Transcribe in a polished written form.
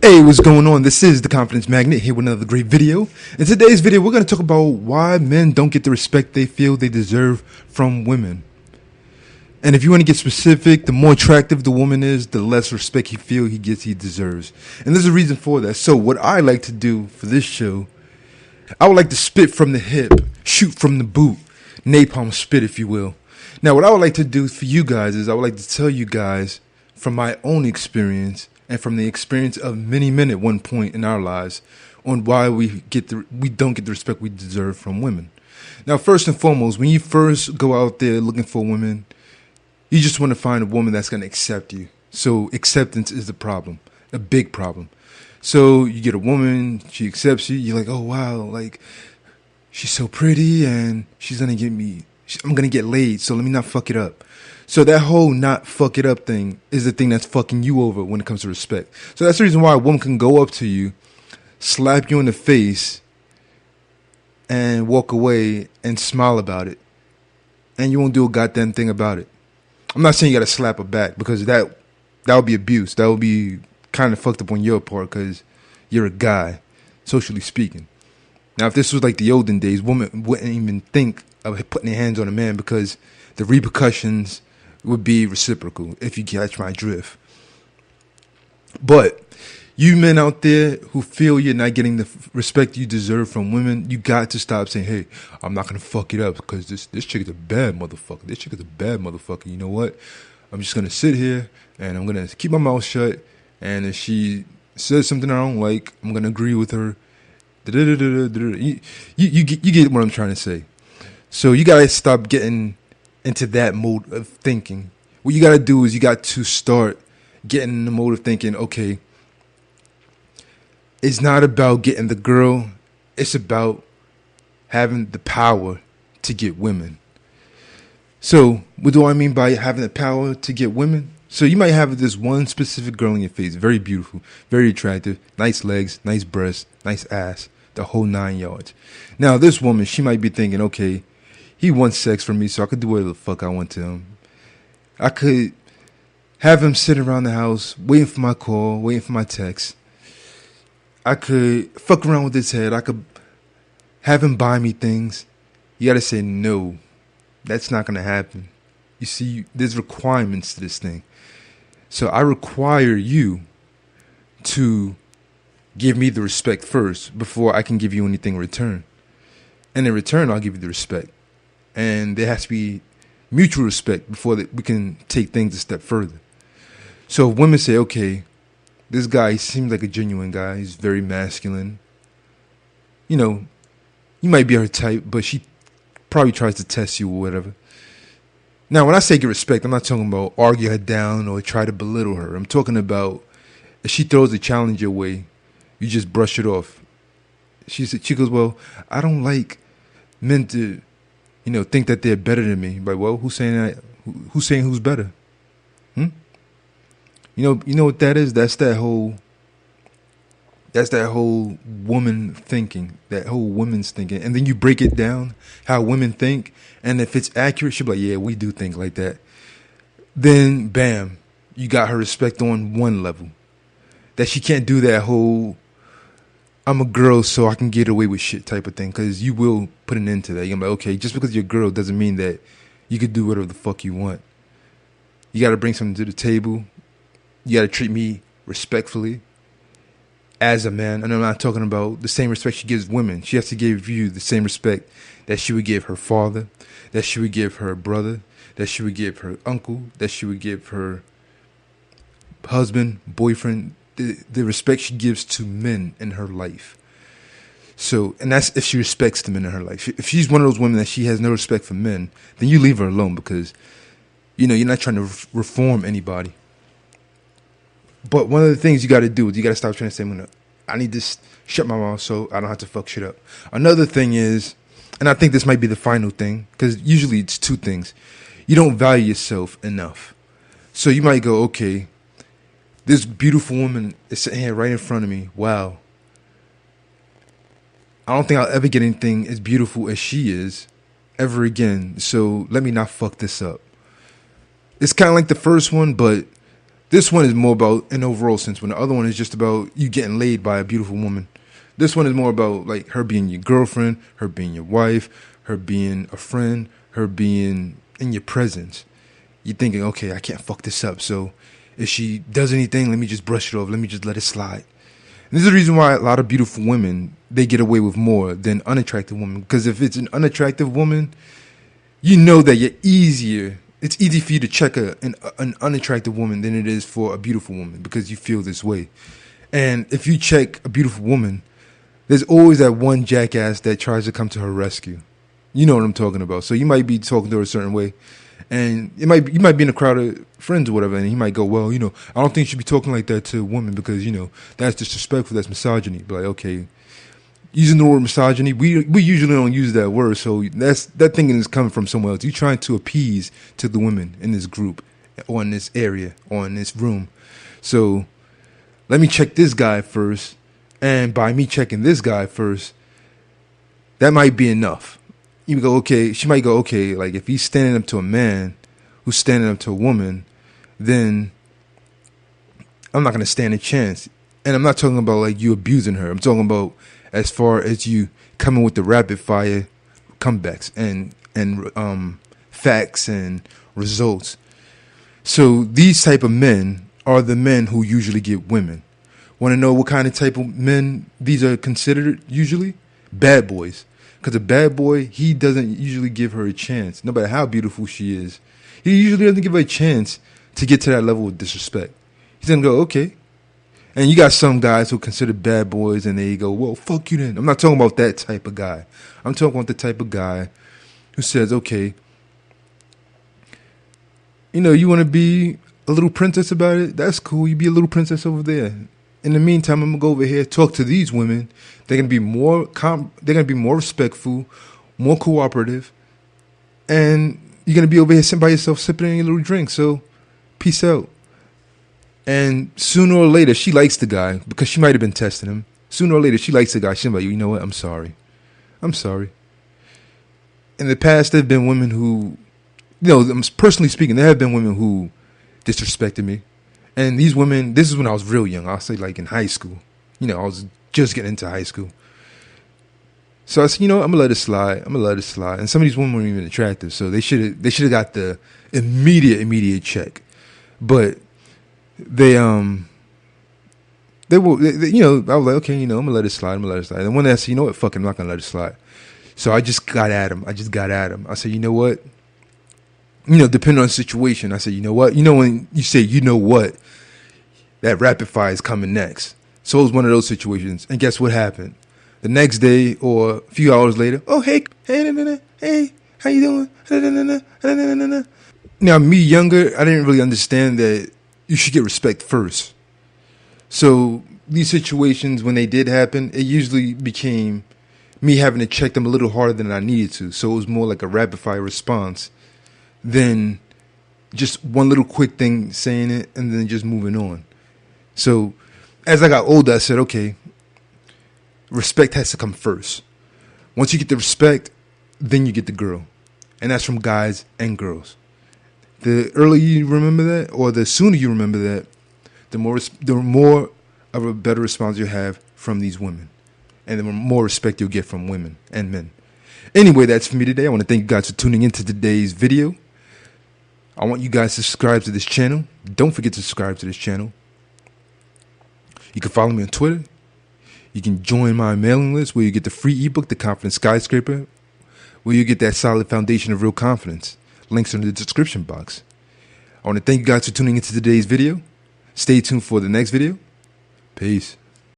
Hey, what's going on? This is The Confidence Magnet here with another great video. In today's video, we're going to talk about why men don't get the respect they feel they deserve from women. And if you want to get specific, the more attractive the woman is, the less respect he deserves. And there's a reason for that. So what I like to do for this show, I would like to spit from the hip, shoot from the boot, napalm spit, if you will. Now, what I would like to do for you guys is I would like to tell you guys from my own experience and from the experience of many men at one point in our lives on why we don't get the respect we deserve from women. Now, first and foremost, when you first go out there looking for women, you just want to find a woman that's going to accept you. So acceptance is the problem, a big problem. So you get a woman, she accepts you, you're like, oh wow, like she's so pretty and she's going to get me, I'm going to get laid, so let me not fuck it up. So that whole not fuck it up thing is the thing that's fucking you over when it comes to respect. So that's the reason why a woman can go up to you, slap you in the face, and walk away and smile about it. And you won't do a goddamn thing about it. I'm not saying you got to slap her back because that would be abuse. That would be kind of fucked up on your part because you're a guy, socially speaking. Now, if this was like the olden days, women wouldn't even think of putting their hands on a man because the repercussions would be reciprocal, if you catch my drift. But you men out there who feel you're not getting the respect you deserve from women, you got to stop saying, hey, I'm not going to fuck it up because this chick is a bad motherfucker. This chick is a bad motherfucker. You know what? I'm just going to sit here and I'm going to keep my mouth shut. And if she says something I don't like, I'm going to agree with her. You get what I'm trying to say. So you got to stop getting into that mode of thinking. What you got to do is you got to start getting in the mode of thinking, okay, it's not about getting the girl. It's about having the power to get women. So what do I mean by having the power to get women? So you might have this one specific girl in your face, very beautiful, very attractive, nice legs, nice breasts, nice ass, the whole 9 yards. Now this woman, she might be thinking, okay, he wants sex from me, so I could do whatever the fuck I want to him. I could have him sit around the house, waiting for my call, waiting for my text. I could fuck around with his head. I could have him buy me things. You gotta say no. That's not gonna happen. You see, there's requirements to this thing. So I require you to give me the respect first before I can give you anything in return. And in return, I'll give you the respect. And there has to be mutual respect before we can take things a step further. So if women say, okay, this guy seems like a genuine guy. He's very masculine. You know, you might be her type, but she probably tries to test you or whatever. Now, when I say get respect, I'm not talking about argue her down or try to belittle her. I'm talking about if she throws a challenge your way, you just brush it off. She goes, well, I don't like men to, think that they're better than me. Like, well, who's saying that? Who's saying who's better? You know what that is? That's that whole woman thinking, that whole women's thinking. And then you break it down, how women think. And if it's accurate, she'll be like, yeah, we do think like that. Then, bam, you got her respect on one level. That she can't do that whole, I'm a girl so I can get away with shit type of thing. Because you will put an end to that. You're going to be like, okay, just because you're a girl doesn't mean that you could do whatever the fuck you want. You got to bring something to the table. You got to treat me respectfully as a man. And I'm not talking about the same respect she gives women. She has to give you the same respect that she would give her father, that she would give her brother, that she would give her uncle, that she would give her husband, boyfriend, the respect she gives to men in her life. So, and that's if she respects the men in her life. If she's one of those women that she has no respect for men, then you leave her alone because, you're not trying to reform anybody. But one of the things you got to do is you got to stop trying to say, I need to shut my mouth so I don't have to fuck shit up. Another thing is, and I think this might be the final thing, because usually it's two things. You don't value yourself enough. So you might go, okay, this beautiful woman is sitting here right in front of me. Wow. I don't think I'll ever get anything as beautiful as she is ever again. So let me not fuck this up. It's kind of like the first one, but This one is more about an overall sense, when the other one is just about you getting laid by a beautiful woman. This one is more about like her being your girlfriend, her being your wife, her being a friend, her being in your presence. You're thinking, okay, I can't fuck this up. So if she does anything, let me just brush it off. Let me just let it slide. And this is the reason why a lot of beautiful women, they get away with more than unattractive women. Because if it's an unattractive woman, you know that it's easy for you to check an unattractive woman than it is for a beautiful woman, because you feel this way. And if you check a beautiful woman, there's always that one jackass that tries to come to her rescue. You know what I'm talking about. So you might be talking to her a certain way, and you might be in a crowd of friends or whatever, and he might go, well, I don't think you should be talking like that to women because, that's disrespectful, that's misogyny. But like, okay, using the word misogyny, we usually don't use that word, so that thinking is coming from somewhere else. You're trying to appease to the women in this group, or in this area, or in this room. So let me check this guy first, and by me checking this guy first, that might be enough. You go, okay, she might go, okay, like if he's standing up to a man who's standing up to a woman, then I'm not going to stand a chance. And I'm not talking about like you abusing her. I'm talking about as far as you coming with the rapid fire comebacks and facts and results. So these type of men are the men who usually get women. Want to know what kind of type of men these are considered usually? Bad boys. Because a bad boy, he doesn't usually give her a chance, no matter how beautiful she is. He usually doesn't give her a chance to get to that level of disrespect. He's going to go, okay. And you got some guys who consider bad boys, and they go, well, fuck you then. I'm not talking about that type of guy. I'm talking about the type of guy who says, okay, you want to be a little princess about it? That's cool. You be a little princess over there. In the meantime, I'm gonna go over here, talk to these women. They're gonna be more respectful, more cooperative, and you're gonna be over here sitting by yourself, sipping your little drink. So, peace out. And sooner or later, she likes the guy because she might have been testing him. Sooner or later, she likes the guy. She's like, you know what? I'm sorry. In the past, there have been women who, personally speaking, there have been women who disrespected me. And these women, this is when I was real young. I'll say like in high school. I was just getting into high school. So I said, I'm going to let it slide. And some of these women weren't even attractive. So they should have got the immediate check. But they were, I was like, okay, I'm going to let it slide. And one day I said, you know what, fuck it, I'm not going to let it slide. So I just got at him. I said, you know what? Depending on the situation, I said, you know what? When you say, you know what, that rapid fire is coming next. So it was one of those situations. And guess what happened? The next day or a few hours later, oh, hey, how you doing? Now, me younger, I didn't really understand that you should get respect first. So these situations, when they did happen, it usually became me having to check them a little harder than I needed to. So it was more like a rapid fire response than just one little quick thing saying it and then just moving on. So as I got older, I said, okay, respect has to come first. Once you get the respect, then you get the girl. And that's from guys and girls. The earlier you remember that, or the sooner you remember that, the more of a better response you have from these women. And the more respect you'll get from women and men. Anyway, that's for me today. I want to thank you guys for tuning into today's video. I want you guys to subscribe to this channel. Don't forget to subscribe to this channel. You can follow me on Twitter. You can join my mailing list where you get the free ebook, The Confidence Skyscraper, where you get that solid foundation of real confidence. Links are in the description box. I want to thank you guys for tuning into today's video. Stay tuned for the next video. Peace.